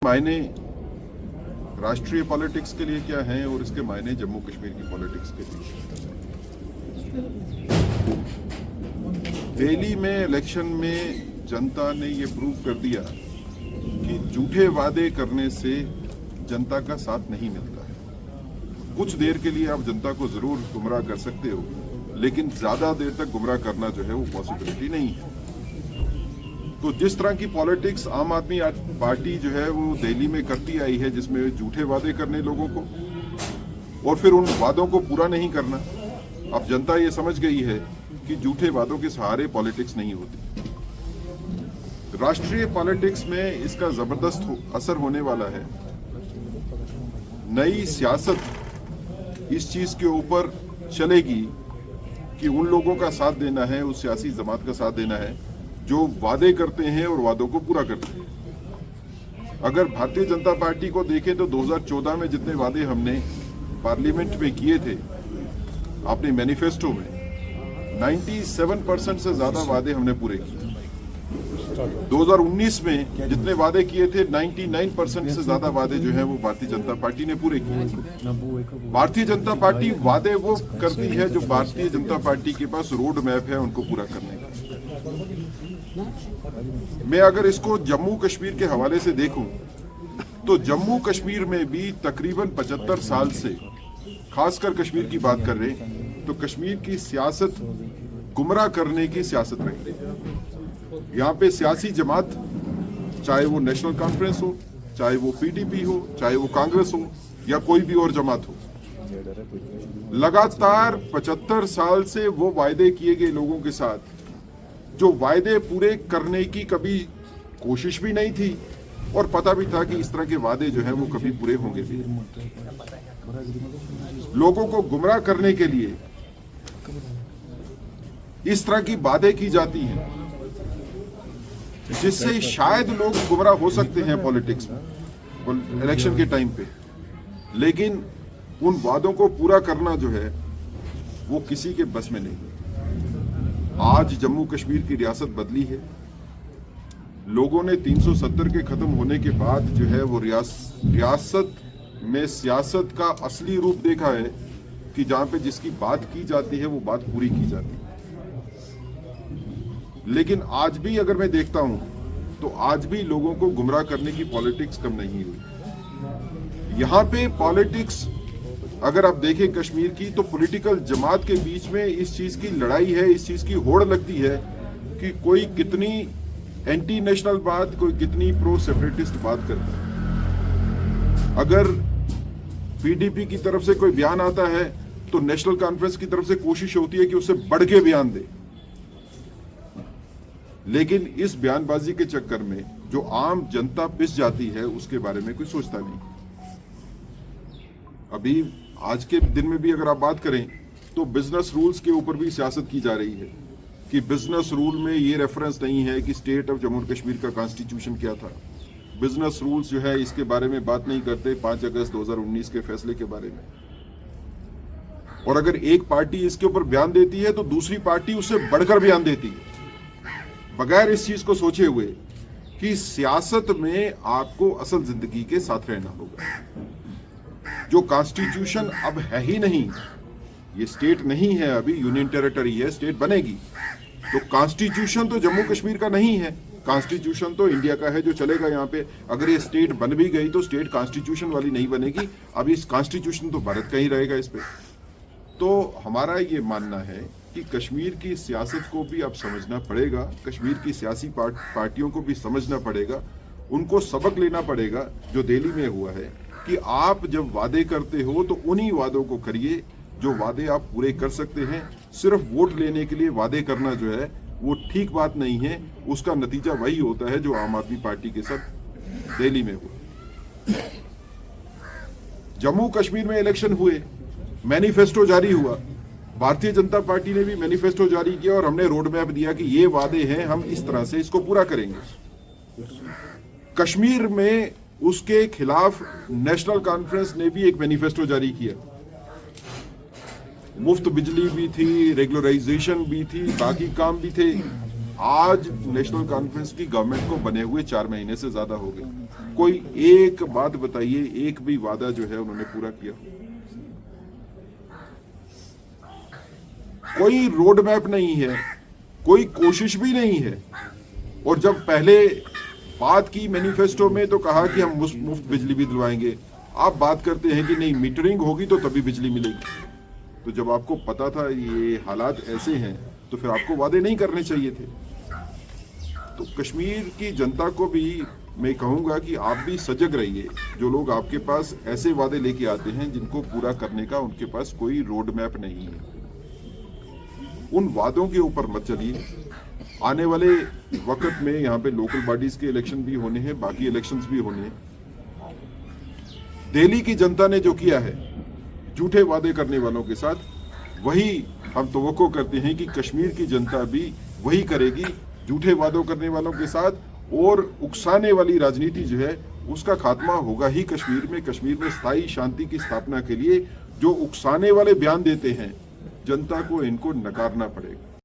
मायने राष्ट्रीय पॉलिटिक्स के लिए क्या हैं और इसके मायने जम्मू कश्मीर की पॉलिटिक्स के लिए। दिल्ली में इलेक्शन में जनता ने ये प्रूव कर दिया कि झूठे वादे करने से जनता का साथ नहीं मिलता है। कुछ देर के लिए आप जनता को जरूर गुमराह कर सकते हो, लेकिन ज्यादा देर तक गुमराह करना जो है वो पॉसिबिलिटी नहीं है। तो जिस तरह की पॉलिटिक्स आम आदमी पार्टी जो है वो दिल्ली में करती आई है, जिसमें झूठे वादे करने लोगों को और फिर उन वादों को पूरा नहीं करना, अब जनता ये समझ गई है कि झूठे वादों के सहारे पॉलिटिक्स नहीं होती। राष्ट्रीय पॉलिटिक्स में इसका जबरदस्त असर होने वाला है। नई सियासत इस चीज के ऊपर चलेगी कि उन लोगों का साथ देना है, उस सियासी जमात का साथ देना है जो वादे करते हैं और वादों को पूरा करते हैं। अगर भारतीय जनता पार्टी को देखें तो 2014 में जितने वादे हमने पार्लियामेंट में किए थे अपने मैनिफेस्टो में, 97% से ज्यादा वादे हमने पूरे किए। 2019 में जितने वादे किए थे 99% से ज्यादा वादे जो है वो भारतीय जनता पार्टी ने पूरे किए। भारतीय जनता पार्टी वादे वो करती है जो भारतीय जनता पार्टी के पास रोड मैप है उनको पूरा करने का। मैं अगर इसको जम्मू कश्मीर के हवाले से देखूं तो जम्मू कश्मीर में भी तकरीबन 75 साल से, खासकर कश्मीर की बात कर रहे हैं तो कश्मीर की सियासत गुमराह करने की सियासत रही। यहाँ पे सियासी जमात, चाहे वो नेशनल कॉन्फ्रेंस हो, चाहे वो पीडीपी हो, चाहे वो कांग्रेस हो या कोई भी और जमात हो, लगातार 75 साल से वो वायदे किए गए लोगों के साथ जो वायदे पूरे करने की कभी कोशिश भी नहीं थी और पता भी था कि इस तरह के वादे जो हैं वो कभी पूरे होंगे भी। लोगों को गुमराह करने के लिए इस तरह की बातें की जाती हैं जिससे शायद लोग गुमराह हो सकते हैं पॉलिटिक्स में इलेक्शन के टाइम पे, लेकिन उन वादों को पूरा करना जो है वो किसी के बस में नहीं। आज जम्मू कश्मीर की रियासत बदली है। लोगों ने 370 के खत्म होने के बाद जो है वो रियासत में सियासत का असली रूप देखा है कि जहां पे जिसकी बात की जाती है वो बात पूरी की जाती है। लेकिन आज भी अगर मैं देखता हूं तो आज भी लोगों को गुमराह करने की पॉलिटिक्स कम नहीं हुई। यहां पे पॉलिटिक्स अगर आप देखें कश्मीर की तो पॉलिटिकल जमात के बीच में इस चीज की लड़ाई है, इस चीज की होड़ लगती है कि कोई कितनी एंटी नेशनल बात, कोई कितनी प्रो सेपरेटिस्ट बात करता है। अगर पीडीपी की तरफ से कोई बयान आता है तो नेशनल कॉन्फ्रेंस की तरफ से कोशिश होती है कि उससे बढ़ के बयान दे, लेकिन इस बयानबाजी के चक्कर में जो आम जनता पिस जाती है उसके बारे में कोई सोचता नहीं। अभी आज के दिन में भी अगर आप बात करें तो बिजनेस रूल्स के ऊपर भी सियासत की जा रही है कि बिजनेस रूल में ये रेफरेंस नहीं है कि स्टेट ऑफ जम्मू कश्मीर का कॉन्स्टिट्यूशन क्या था। बिजनेस रूल्स जो है इसके बारे में बात नहीं करते 5 अगस्त 2019 के फैसले के बारे में। और अगर एक पार्टी इसके ऊपर बयान देती है तो दूसरी पार्टी उससे बढ़कर बयान देती है, बगैर इस चीज को सोचे हुए कि सियासत में आपको असल जिंदगी के साथ रहना होगा। जो कॉन्स्टिट्यूशन अब है ही नहीं, ये स्टेट नहीं है, अभी यूनियन टेरिटरी है, स्टेट बनेगी तो कॉन्स्टिट्यूशन तो जम्मू कश्मीर का नहीं है, कॉन्स्टिट्यूशन तो इंडिया का है जो चलेगा यहाँ पे। अगर ये स्टेट बन भी गई तो स्टेट कॉन्स्टिट्यूशन वाली नहीं बनेगी, अभी इस कॉन्स्टिट्यूशन तो भारत का ही रहेगा इस पे। तो हमारा ये मानना है कि कश्मीर की सियासत को भी अब समझना पड़ेगा, कश्मीर की सियासी पार्टियों को भी समझना पड़ेगा, उनको सबक लेना पड़ेगा जो दिल्ली में हुआ है कि आप जब वादे करते हो तो उन्हीं वादों को करिए जो वादे आप पूरे कर सकते हैं। सिर्फ वोट लेने के लिए वादे करना जो है वो ठीक बात नहीं है। उसका नतीजा वही होता है जो आम आदमी पार्टी के साथ दिल्ली में हुआ। जम्मू कश्मीर में इलेक्शन हुए, मैनिफेस्टो जारी हुआ, भारतीय जनता पार्टी ने भी मैनिफेस्टो जारी किया और हमने रोड मैप दिया कि ये वादे हैं, हम इस तरह से इसको पूरा करेंगे। कश्मीर में उसके खिलाफ नेशनल कॉन्फ्रेंस ने भी एक मैनिफेस्टो जारी किया। मुफ्त बिजली भी थी, रेगुलराइजेशन भी थी, बाकी काम भी थे। आज नेशनल कॉन्फ्रेंस की गवर्नमेंट को बने हुए 4 महीने से ज्यादा हो गए। कोई एक बात बताइए, एक भी वादा जो है उन्होंने पूरा किया? कोई रोड मैप नहीं है, कोई कोशिश भी नहीं है। और जब पहले बात की मैनिफेस्टो में तो कहा कि हम मुफ्त बिजली भी दिलवाएंगे। आप बात करते हैं कि नहीं मीटरिंग होगी तो तभी बिजली मिलेगी। तो जब आपको पता था ये हालात ऐसे हैं तो फिर आपको वादे नहीं करने चाहिए थे। तो कश्मीर की जनता को भी मैं कहूंगा कि आप भी सजग रहिए। जो लोग आपके पास ऐसे वादे लेके आते हैं जिनको पूरा करने का उनके पास कोई रोड मैप नहीं है, उन वादों के ऊपर मत चलिए। आने वाले वक्त में यहाँ पे लोकल बॉडीज के इलेक्शन भी होने हैं, बाकी इलेक्शंस भी होने हैं। दिल्ली की जनता ने जो किया है झूठे वादे करने वालों के साथ, वही हम तवक्को करते हैं कि कश्मीर की जनता भी वही करेगी झूठे वादों करने वालों के साथ। और उकसाने वाली राजनीति जो है उसका खात्मा होगा ही कश्मीर में। कश्मीर में स्थायी शांति की स्थापना के लिए जो उकसाने वाले बयान देते हैं, जनता को इनको नकारना पड़ेगा।